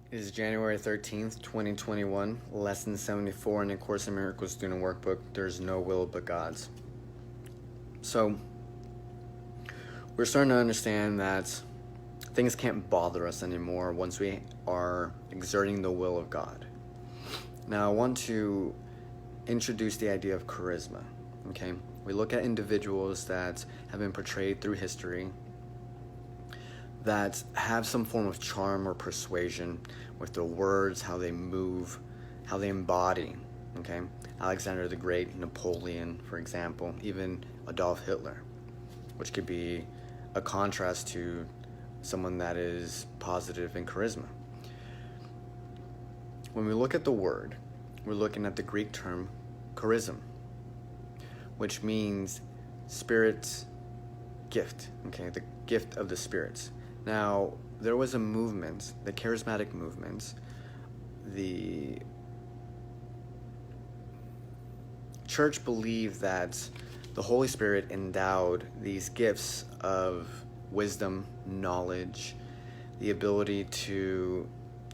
It is January 13th, 2021, lesson 74 in the Course in Miracles student workbook, There's No Will But God's. So, we're starting to understand that things can't bother us anymore once we are exerting the will of God. Now, I want to introduce the idea of charisma, okay? We look at individuals that have been portrayed through history that have some form of charm or persuasion with their words, how they move, how they embody, okay? Alexander the Great, Napoleon, for example, even Adolf Hitler, which could be a contrast to someone that is positive in charisma. When we look at the word, we're looking at the Greek term charism, which means spirit's gift, okay, the gift of the spirits. Now, there was a movement, the charismatic movement. The church believed that the Holy Spirit endowed these gifts of wisdom, knowledge, the ability to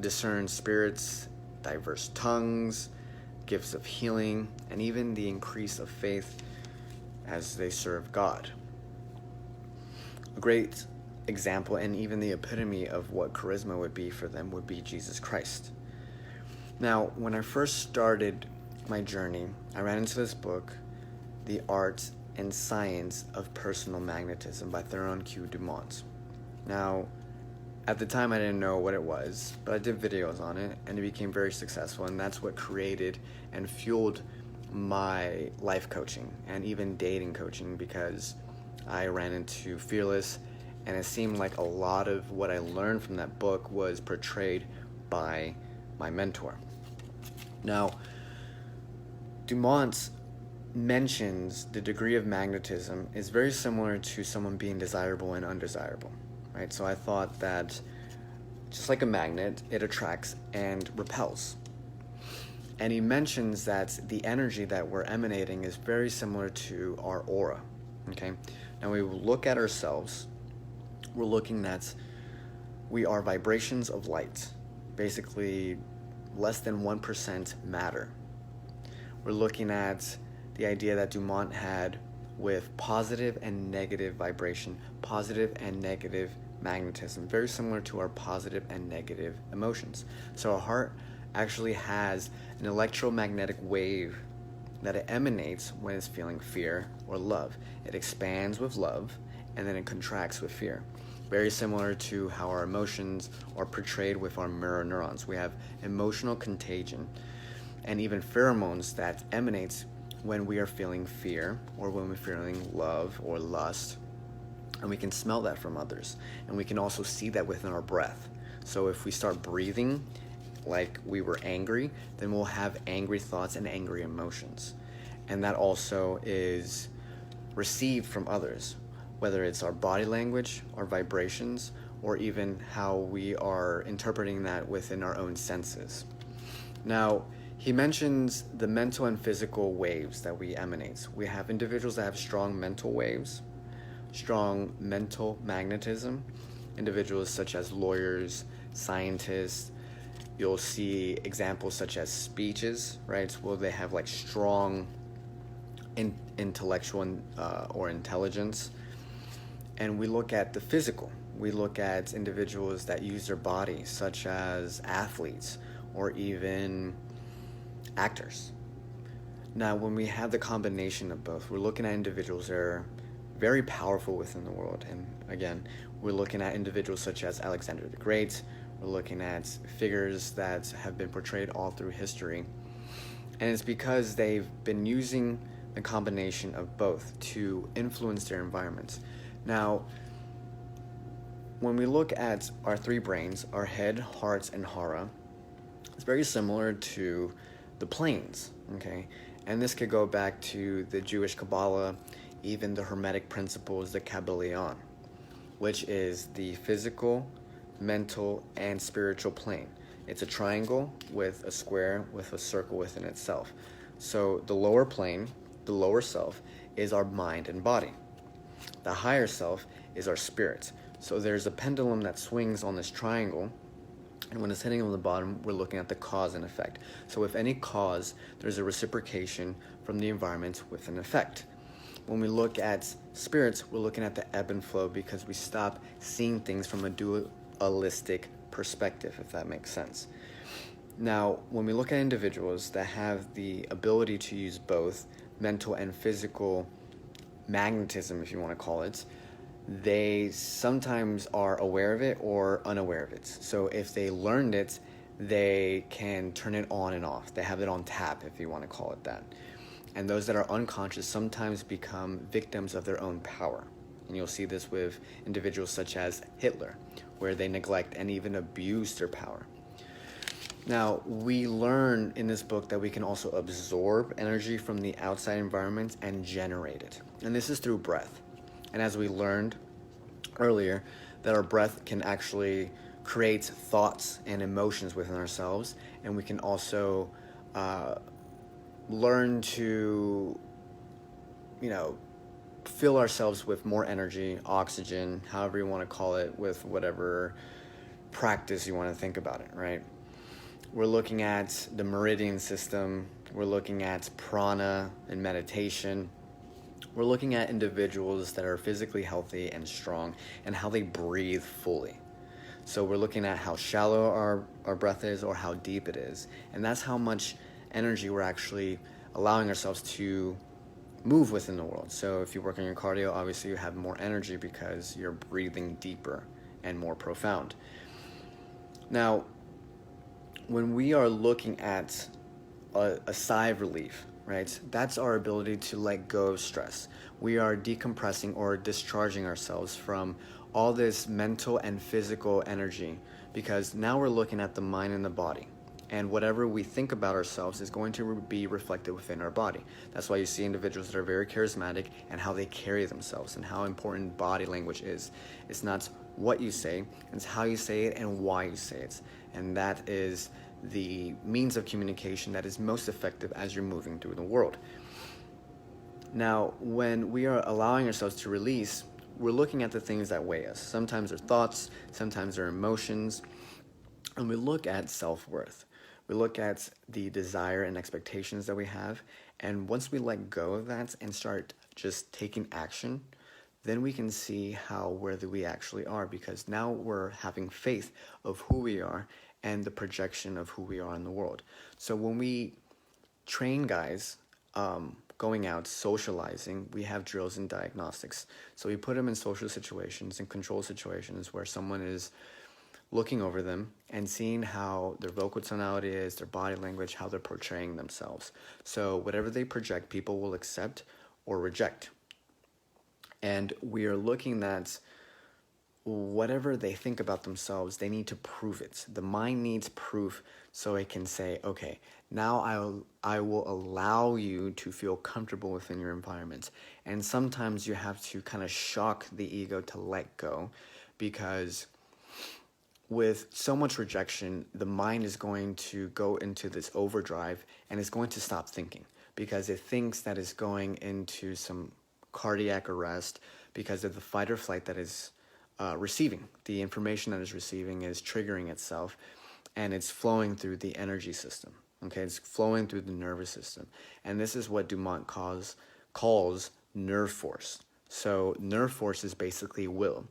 discern spirits, diverse tongues, gifts of healing, and even the increase of faith as they serve God. A great example, and even the epitome of what charisma would be for them, would be Jesus Christ. Now, when I first started my journey, I ran into this book, The Art and Science of Personal Magnetism by Theron Q. Dumont. Now, at the time I didn't know what it was, but I did videos on it, and it became very successful, and that's what created and fueled my life coaching and even dating coaching, because I ran into Fearless, and it seemed like a lot of what I learned from that book was portrayed by my mentor. Now, Dumont mentions the degree of magnetism is very similar to someone being desirable and undesirable, right? So I thought that just like a magnet, it attracts and repels. And he mentions that the energy that we're emanating is very similar to our aura, okay? Now we look at ourselves, we're looking at, we are vibrations of light, basically less than 1% matter. We're looking at the idea that Dumont had with positive and negative vibration, positive and negative magnetism, very similar to our positive and negative emotions. So our heart actually has an electromagnetic wave that it emanates when it's feeling fear or love. It expands with love, and then it contracts with fear. Very similar to how our emotions are portrayed with our mirror neurons. We have emotional contagion and even pheromones that emanates when we are feeling fear or when we're feeling love or lust. And we can smell that from others. And we can also see that within our breath. So if we start breathing like we were angry, then we'll have angry thoughts and angry emotions. And that also is received from others, whether it's our body language, our vibrations, or even how we are interpreting that within our own senses. Now, he mentions the mental and physical waves that we emanate. We have individuals that have strong mental waves, strong mental magnetism, individuals such as lawyers, scientists. You'll see examples such as speeches, right? Well, they have like strong intellectual or intelligence. And we look at the physical. We look at individuals that use their bodies, such as athletes or even actors. Now, when we have the combination of both, we're looking at individuals that are very powerful within the world. And again, we're looking at individuals such as Alexander the Great. We're looking at figures that have been portrayed all through history. And it's because they've been using the combination of both to influence their environments. Now, when we look at our three brains, our head, heart, and hara, it's very similar to the planes, okay? And this could go back to the Jewish Kabbalah, even the Hermetic principles, the Kabbalion, which is the physical, mental, and spiritual plane. It's a triangle with a square with a circle within itself. So the lower plane, the lower self, is our mind and body. The higher self is our spirit. So there's a pendulum that swings on this triangle, And when it's hitting on the bottom, we're looking at the cause and effect. So with any cause, there's a reciprocation from the environment with an effect. When we look at spirits, we're looking at the ebb and flow because we stop seeing things from a dualistic perspective, if that makes sense. Now, when we look at individuals that have the ability to use both mental and physical magnetism, if you want to call it, they sometimes are aware of it or unaware of it. So if they learned it, they can turn it on and off. They have it on tap, if you want to call it that. And those that are unconscious sometimes become victims of their own power. And you'll see this with individuals such as Hitler, where they neglect and even abuse their power. Now, we learn in this book that we can also absorb energy from the outside environment and generate it. And this is through breath. And as we learned earlier, that our breath can actually create thoughts and emotions within ourselves, and we can also learn to, fill ourselves with more energy, oxygen, however you want to call it, with whatever practice you want to think about it, right? We're looking at the meridian system. We're looking at prana and meditation. We're looking at individuals that are physically healthy and strong and how they breathe fully. So we're looking at how shallow our breath is or how deep it is. And that's how much energy we're actually allowing ourselves to move within the world. So if you work on your cardio, obviously you have more energy because you're breathing deeper and more profound. Now, when we are looking at a sigh of relief, right, that's our ability to let go of stress. We are decompressing or discharging ourselves from all this mental and physical energy because now we're looking at the mind and the body. And whatever we think about ourselves is going to be reflected within our body. That's why you see individuals that are very charismatic and how they carry themselves and how important body language is. It's not what you say, it's how you say it and why you say it. And that is the means of communication that is most effective as you're moving through the world. Now, when we are allowing ourselves to release, we're looking at the things that weigh us. Sometimes they're thoughts, sometimes they're emotions, and we look at self-worth. We look at the desire and expectations that we have, and once we let go of that and start just taking action, then we can see how worthy we actually are, because now we're having faith of who we are and the projection of who we are in the world. So when we train guys going out, socializing, we have drills and diagnostics. So we put them in social situations and control situations where someone is looking over them and seeing how their vocal tonality is, their body language, how they're portraying themselves. So whatever they project, people will accept or reject. And we are looking at whatever they think about themselves, they need to prove it. The mind needs proof so it can say, okay, now I will allow you to feel comfortable within your environment. And sometimes you have to kind of shock the ego to let go, because with so much rejection, the mind is going to go into this overdrive and it's going to stop thinking because it thinks that it's going into some cardiac arrest because of the fight or flight that is receiving. The information that is receiving is triggering itself, and it's flowing through the energy system. Okay, it's flowing through the nervous system. And this is what Dumont calls nerve force. So nerve force is basically will.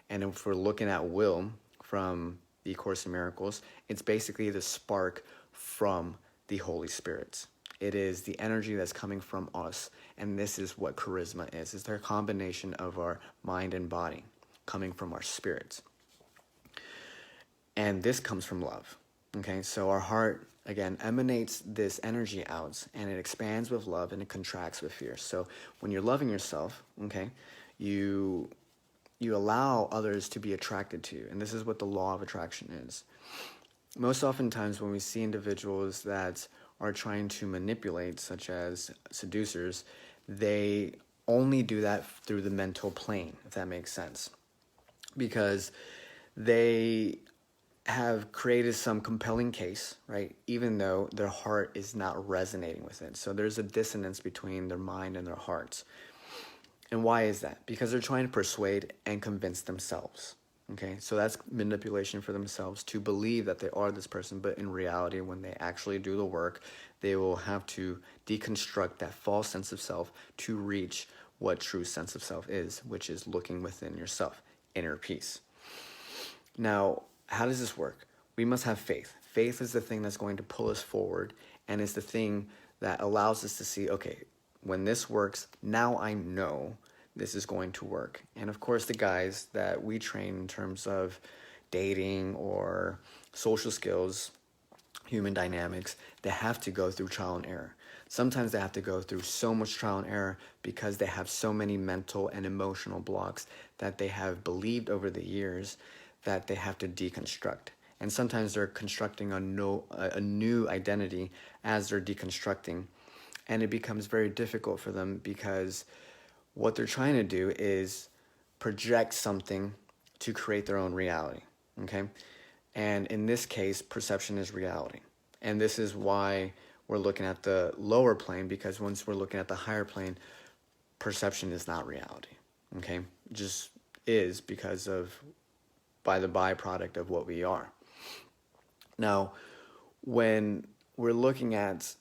And if we're looking at will from the Course in Miracles, it's basically the spark from the Holy Spirit. It is the energy that's coming from us. And this is what charisma is. It's their combination of our mind and body coming from our spirits. And this comes from love. Okay, so our heart, again, emanates this energy out, and it expands with love and it contracts with fear. So when you're loving yourself, okay, you allow others to be attracted to you. And this is what the law of attraction is. Most oftentimes when we see individuals that are trying to manipulate, such as seducers, they only do that through the mental plane, if that makes sense. Because they have created some compelling case, right? Even though their heart is not resonating with it. So there's a dissonance between their mind and their hearts. And why is that? Because they're trying to persuade and convince themselves. Okay, so that's manipulation for themselves to believe that they are this person, but in reality, when they actually do the work, they will have to deconstruct that false sense of self to reach what true sense of self is, which is looking within yourself, inner peace. Now, how does this work? We must have faith. Faith is the thing that's going to pull us forward, and is the thing that allows us to see, okay, when this works, now I know this is going to work. And of course, the guys that we train in terms of dating or social skills, human dynamics, they have to go through trial and error. Sometimes they have to go through so much trial and error because they have so many mental and emotional blocks that they have believed over the years that they have to deconstruct. And sometimes they're constructing a new identity as they're deconstructing. And it becomes very difficult for them because what they're trying to do is project something to create their own reality, okay? And in this case, perception is reality. And this is why we're looking at the lower plane, because once we're looking at the higher plane, perception is not reality, okay? It just is because of, by the byproduct of what we are. Now, when we're looking at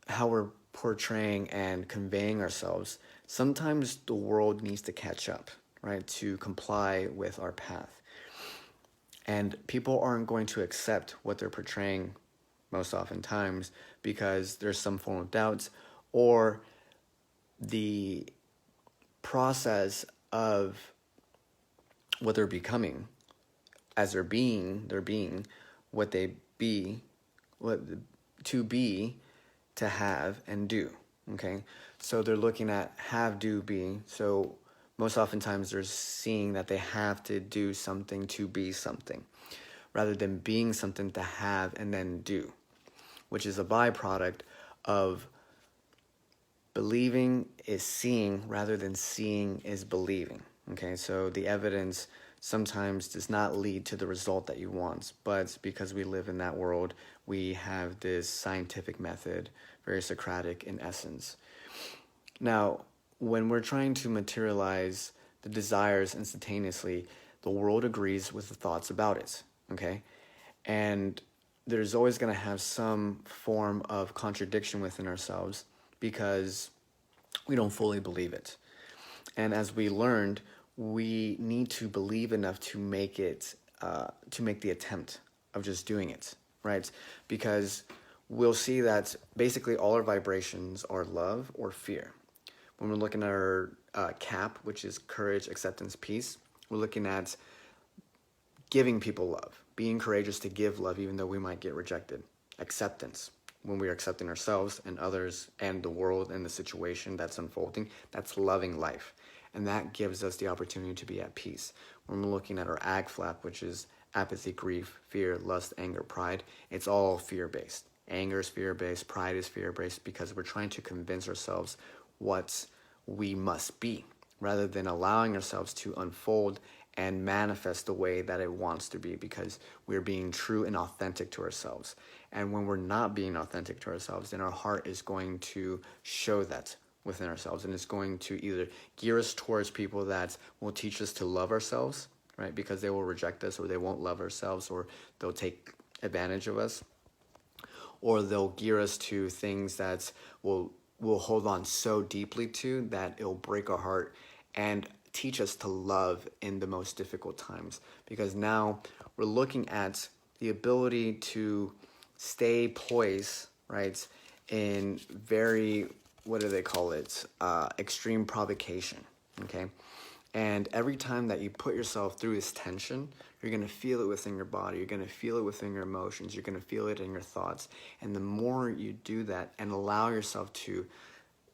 how we're portraying and conveying ourselves, sometimes the world needs to catch up, right, to comply with our path. And people aren't going to accept what they're portraying most oftentimes because there's some form of doubts, or the process of what they're becoming as they're being what they be, what to be, to have, and do, okay? So they're looking at have, do, be. So most oftentimes they're seeing that they have to do something to be something, rather than being something to have and then do, which is a byproduct of believing is seeing rather than seeing is believing, okay? So the evidence sometimes does not lead to the result that you want, but because we live in that world, we have this scientific method, very Socratic in essence. Now, when we're trying to materialize the desires instantaneously, the world agrees with the thoughts about it, okay? And there's always going to have some form of contradiction within ourselves because we don't fully believe it. And as we learned, we need to believe enough to make it, to make the attempt of just doing it, right? Because we'll see that basically all our vibrations are love or fear. When we're looking at our CAP, which is courage, acceptance, peace, we're looking at giving people love, being courageous to give love even though we might get rejected. Acceptance, when we are accepting ourselves and others and the world and the situation that's unfolding, that's loving life. And that gives us the opportunity to be at peace. When we're looking at our AG flap, which is apathy, grief, fear, lust, anger, pride, it's all fear-based. Anger is fear-based, pride is fear-based, because we're trying to convince ourselves what we must be, rather than allowing ourselves to unfold and manifest the way that it wants to be, because we're being true and authentic to ourselves. And when we're not being authentic to ourselves, then our heart is going to show that within ourselves, and it's going to either gear us towards people that will teach us to love ourselves, right, because they will reject us, or they won't love ourselves, or they'll take advantage of us, or they'll gear us to things that will hold on so deeply to that it'll break our heart and teach us to love in the most difficult times, because now we're looking at the ability to stay poised, right, in very, what do they call it, extreme provocation, okay? And every time that you put yourself through this tension, you're going to feel it within your body, you're going to feel it within your emotions, you're going to feel it in your thoughts. And the more you do that and allow yourself to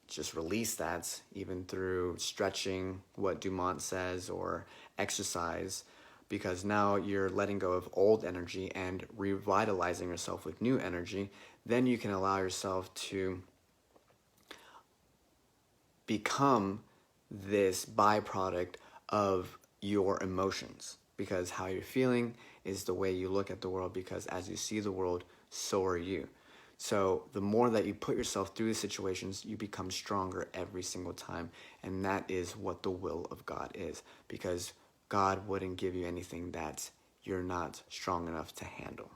just release that, even through stretching, what Dumont says, or exercise, because now you're letting go of old energy and revitalizing yourself with new energy, then you can allow yourself to become this byproduct of your emotions, because how you're feeling is the way you look at the world, because as you see the world, so are you. So the more that you put yourself through the situations, you become stronger every single time, and that is what the will of God is, because God wouldn't give you anything that you're not strong enough to handle.